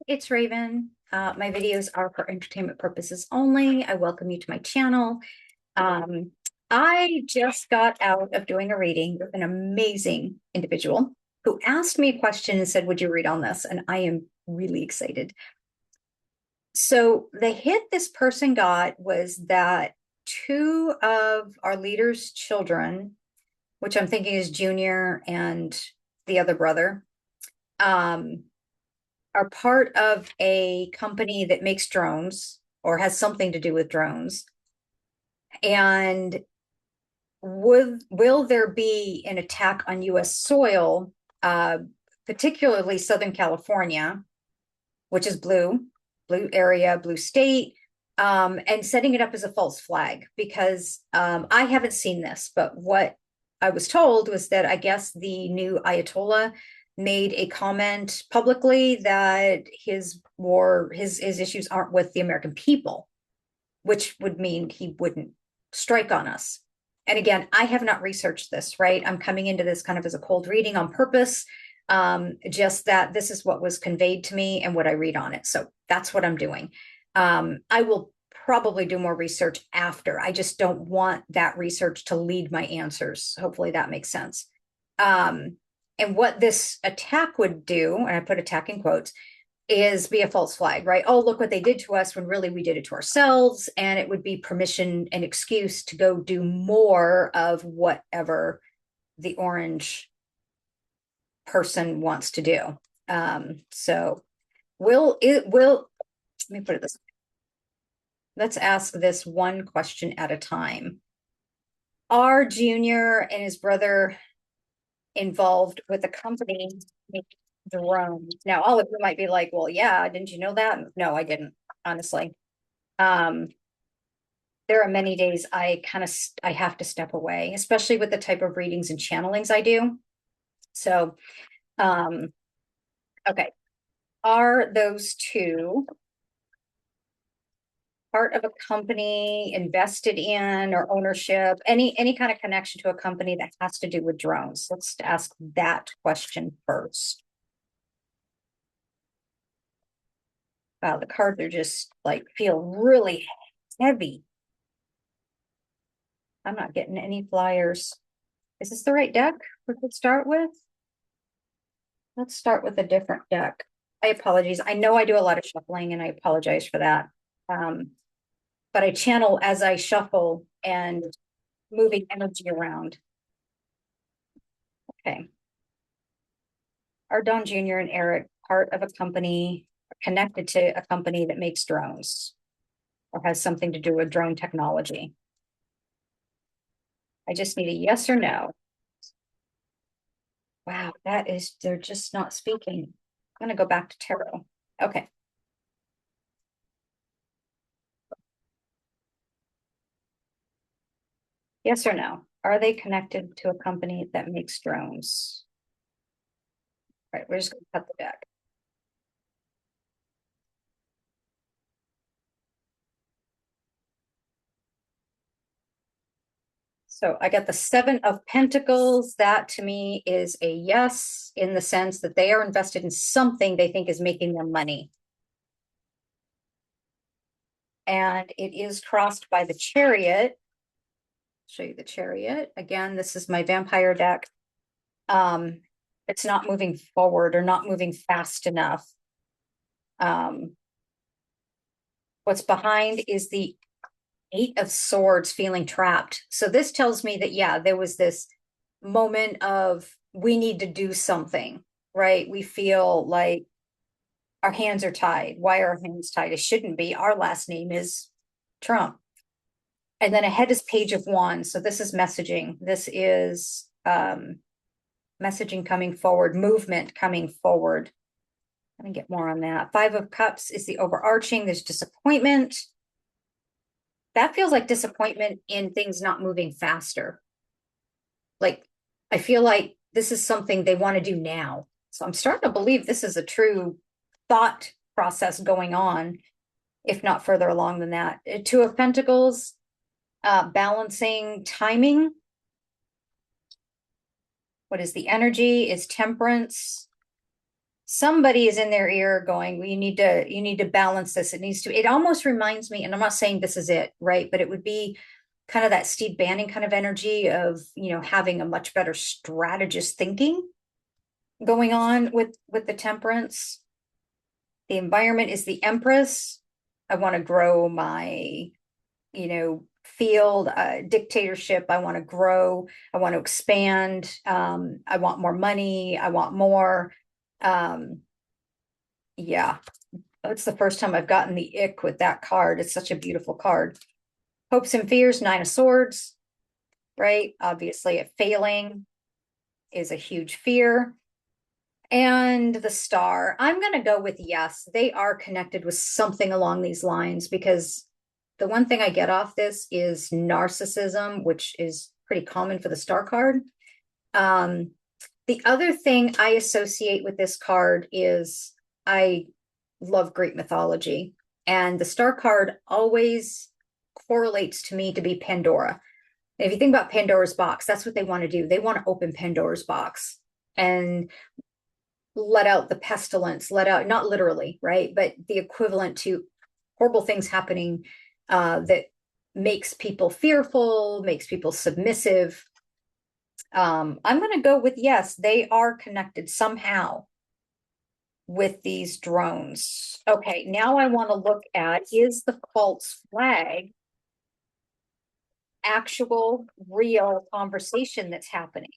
it's Raven. My videos are for entertainment purposes only. I welcome you to my channel. Um, I just got out of doing a reading with an amazing individual who asked me a question and said, "Would you read on this?" And I am really excited. So the hit this person got was that two of our leaders' children, which I'm thinking is Junior and the other brother, um, are part of a company that makes drones or has something to do with drones. And will there be an attack on US soil, particularly Southern California, which is blue area, blue state, and setting it up as a false flag? Because I haven't seen this, but what I was told was that I guess the new Ayatollah made a comment publicly that his issues aren't with the American people, which would mean he wouldn't strike on us. And again, I have not researched this, right? I'm coming into this kind of as a cold reading on purpose. Just that this is what was conveyed to me and what I read on it. So that's what I'm doing. I will probably do more research after. I just don't want that research to lead my answers. Hopefully that makes sense. And what this attack would do, and I put attack in quotes, is be a false flag, right? Oh, look what they did to us when really we did it to ourselves. And it would be permission and excuse to go do more of whatever the orange person wants to do. So let me put it this way. Let's ask this one question at a time. Are Junior and his brother involved with a company making drones? Now, all of you might be like, well, yeah, didn't you know that? No, I didn't, honestly. Um, there are many days I have to step away, especially with the type of readings and channelings I do. So, okay. Are those two part of a company, invested in, or ownership, any kind of connection to a company that has to do with drones? Let's ask that question first. Wow, the cards are just like feel really heavy. I'm not getting any flyers. Is this the right deck we could start with? Let's start with a different deck. I apologize. I know I do a lot of shuffling and I apologize for that. But I channel as I shuffle and moving energy around. Okay. Are Don Jr. and Eric part of a company, connected to a company that makes drones or has something to do with drone technology? I just need a yes or no. Wow, they're just not speaking. I'm going to go back to tarot. Okay. Yes or no? Are they connected to a company that makes drones? All right, we're just going to cut the deck. So I got the Seven of Pentacles. That to me is a yes, in the sense that they are invested in something they think is making them money. And it is crossed by the Chariot. Show you the Chariot. Again, this is my vampire deck. It's not moving forward or not moving fast enough. What's behind is the Eight of Swords, feeling trapped. So this tells me that, yeah, there was this moment of we need to do something, right? We feel like our hands are tied. Why are our hands tied? It shouldn't be. Our last name is Trump. And then ahead is Page of Wands. So this is messaging. This is messaging coming forward, movement coming forward. Let me get more on that. Five of Cups is the overarching. There's disappointment. That feels like disappointment in things not moving faster. Like, I feel like this is something they want to do now. So I'm starting to believe this is a true thought process going on, if not further along than that. Two of Pentacles, balancing timing. What is the energy? Is Temperance. somebody is in their ear going, well, you need to balance this. It almost reminds me, and I'm not saying this is it, right? But it would be kind of that Steve Bannon kind of energy of, having a much better strategist thinking going on with the temperance. The environment is the Empress. I want to grow my, field, dictatorship. I want to grow. I want to expand. I want more money. I want more. Yeah, it's the first time I've gotten the ick with that card. It's such a beautiful card. Hopes and fears, Nine of Swords, right? Obviously, failing is a huge fear. And the Star, I'm going to go with yes. They are connected with something along these lines, because the one thing I get off this is narcissism, which is pretty common for the Star card. The other thing I associate with this card is I love Greek mythology, and the Star card always correlates to me to be Pandora. If you think about Pandora's box, that's what they want to do. They want to open Pandora's box and let out the pestilence, let out, not literally, right? But the equivalent to horrible things happening that makes people fearful, makes people submissive. I'm going to go with yes, they are connected somehow with these drones. Okay, now I want to look at, is the false flag actual, real conversation that's happening?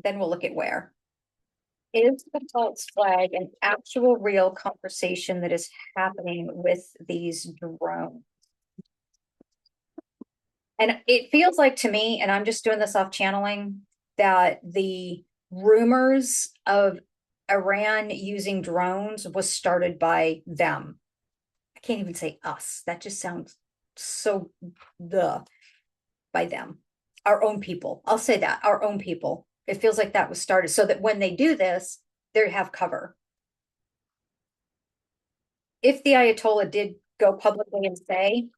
Then we'll look at where. Is the false flag an actual, real conversation that is happening with these drones? And it feels like to me, and I'm just doing this off channeling, that the rumors of Iran using drones was started by them. I can't even say us. That just sounds so by them. Our own people. I'll say that, our own people. It feels like that was started so that when they do this, they have cover. If the Ayatollah did go publicly and say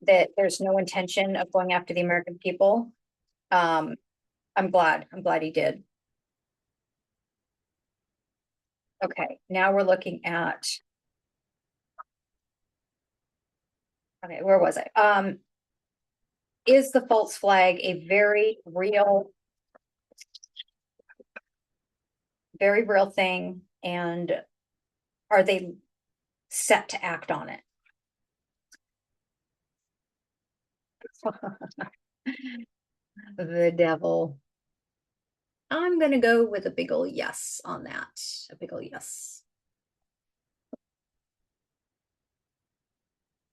that there's no intention of going after the American people, I'm glad he did. Okay, now we're looking at, okay, where was I? Is the false flag a very real thing, and are they set to act on it? The devil. I'm going to go with a big ol' yes on that. A big ol' yes.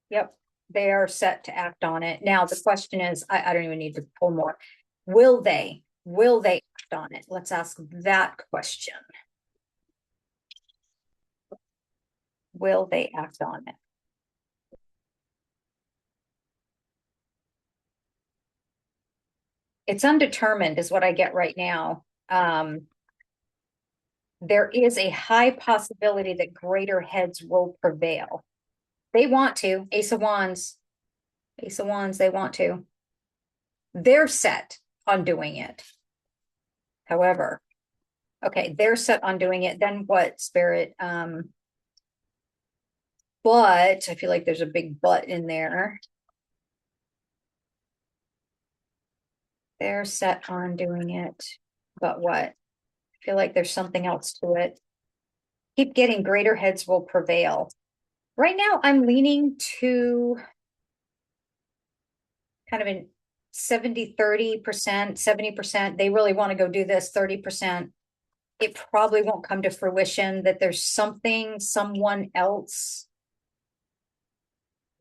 Yep, they are set to act on it. Now, the question is, I don't even need to pull more. Will they act on it? Let's ask that question. Will they act on it? It's undetermined is what I get right now. There is a high possibility that greater heads will prevail. They want to. Ace of Wands, they want to. They're set on doing it. However, okay, they're set on doing it. Then what, Spirit? But I feel like there's a big but in there. They're set on doing it. But what? I feel like there's something else to it. Keep getting greater heads will prevail. Right now, I'm leaning to kind of in 70-30%, 70%. They really want to go do this, 30%. It probably won't come to fruition, that there's someone else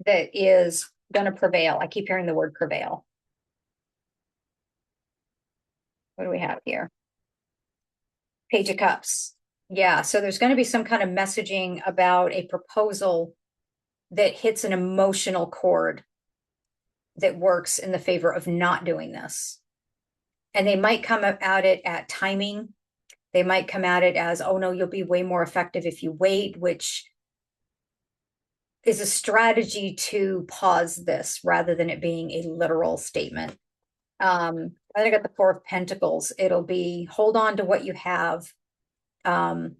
that is going to prevail. I keep hearing the word prevail. What do we have here? Page of Cups. Yeah, so there's going to be some kind of messaging about a proposal that hits an emotional chord that works in the favor of not doing this. And they might come at it at timing. They might come at it as, oh no, you'll be way more effective if you wait, which is a strategy to pause this rather than it being a literal statement. I think at the Four of Pentacles, it'll be hold on to what you have. Um,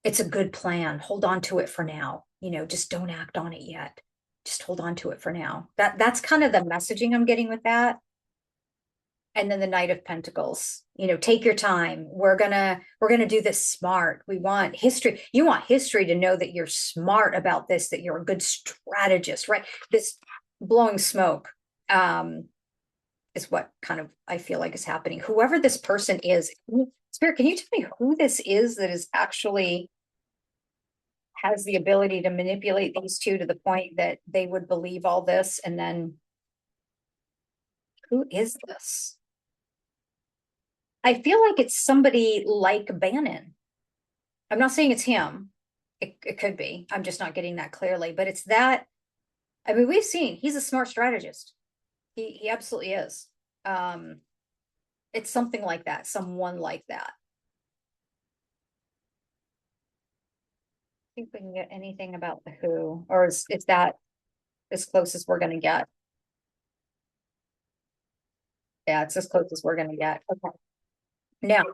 it's a good plan. Hold on to it for now. Just don't act on it yet. Just hold on to it for now. That's kind of the messaging I'm getting with that. And then the Knight of Pentacles, take your time. We're gonna do this smart. We want history. You want history to know that you're smart about this, that you're a good strategist, right? This blowing smoke is what kind of I feel like is happening. Whoever this person is, Spirit, can you tell me who this is that is actually has the ability to manipulate these two to the point that they would believe all this? And then who is this? I feel like it's somebody like Bannon. I'm not saying it's him. It could be. I'm just not getting that clearly, but it's that. I mean, we've seen he's a smart strategist. He absolutely is. It's something like that, someone like that. I think we can get anything about the who, or is that as close as we're gonna get? Yeah, it's as close as we're gonna get. Okay. Now,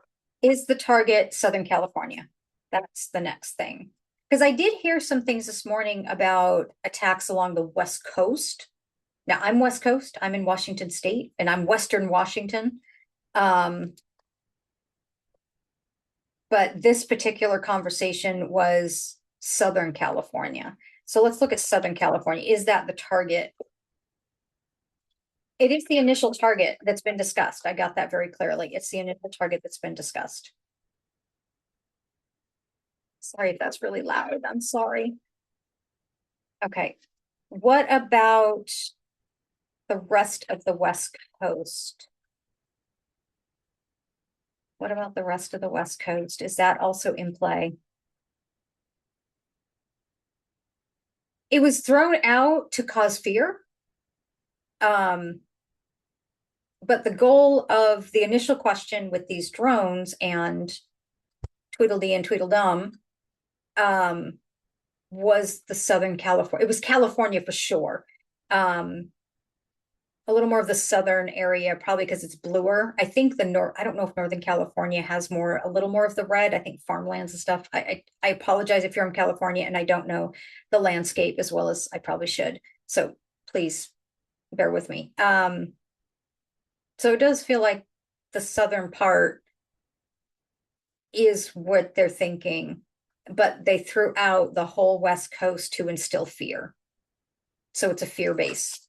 is the target Southern California? That's the next thing. Because I did hear some things this morning about attacks along the West Coast. Now, I'm West Coast, I'm in Washington State, and I'm Western Washington. But this particular conversation was Southern California. So let's look at Southern California. Is that the target? It is the initial target that's been discussed. I got that very clearly. It's the initial target that's been discussed. Sorry if that's really loud. I'm sorry. Okay. What about the rest of the West Coast? What about the rest of the West Coast? Is that also in play? It was thrown out to cause fear. But the goal of the initial question with these drones and Tweedledee and Tweedledum was the Southern California. It was California for sure. A little more of the southern area, probably because it's bluer. I think I don't know if Northern California has a little more of the red. I think farmlands and stuff. I apologize if you're in California and I don't know the landscape as well as I probably should. So please bear with me. So it does feel like the southern part is what they're thinking, but they threw out the whole West Coast to instill fear. So it's a fear base.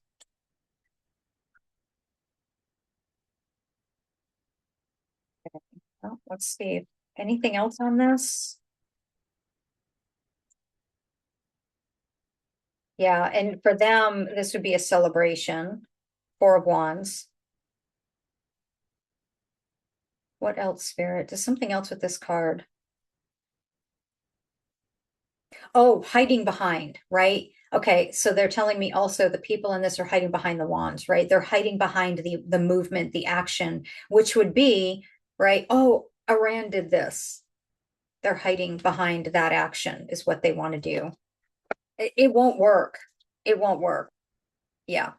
Well, let's see. Anything else on this? Yeah, and for them, this would be a celebration. Four of Wands. What else, Spirit? There's something else with this card. Oh, hiding behind, right? Okay, so they're telling me also the people in this are hiding behind the wands, right? They're hiding behind the movement, the action, which would be, right? Oh, Iran did this. They're hiding behind that action is what they want to do. It won't work. It won't work. Yeah,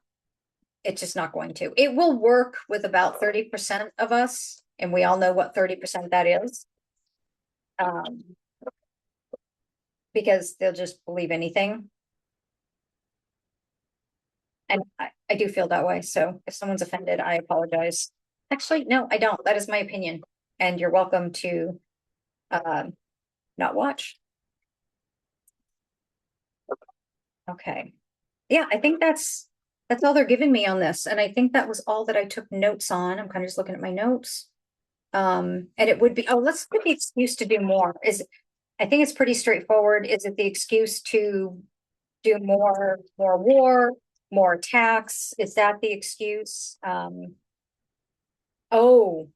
it's just not going to. It will work with about 30% of us, and we all know what 30% that is. Because they'll just believe anything. And I do feel that way. So if someone's offended, I apologize. Actually, no, I don't. That is my opinion. And you're welcome to not watch. Okay. Yeah, I think that's all they're giving me on this. And I think that was all that I took notes on. I'm kind of just looking at my notes. And it would be, let's put the excuse to do more. I think it's pretty straightforward. Is it the excuse to do more war, more attacks? Is that the excuse? Oh,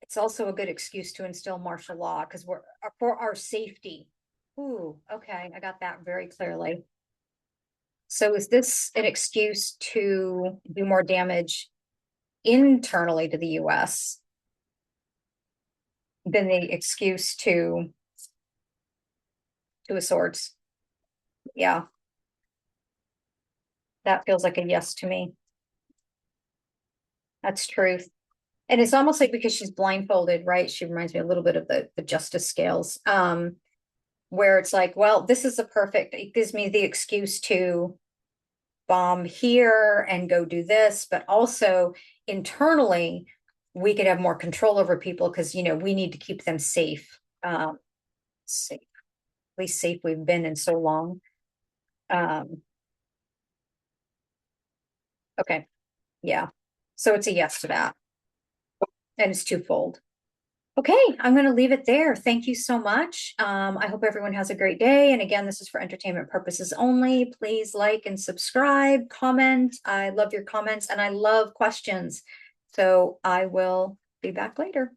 it's also a good excuse to instill martial law because we're for our safety. Ooh, okay, I got that very clearly. So is this an excuse to do more damage internally to the US than the excuse to a swords? Yeah. That feels like a yes to me. That's truth. And it's almost like because she's blindfolded, right? She reminds me a little bit of the justice scales. Where it's like, well, this is a perfect, it gives me the excuse to bomb here and go do this, but also internally, we could have more control over people because, we need to keep them safe. Safe, at least safe we've been in so long. Okay, yeah. So it's a yes to that. And it's twofold. Okay, I'm going to leave it there. Thank you so much. I hope everyone has a great day. And again, this is for entertainment purposes only. Please like and subscribe, comment. I love your comments and I love questions. So I will be back later.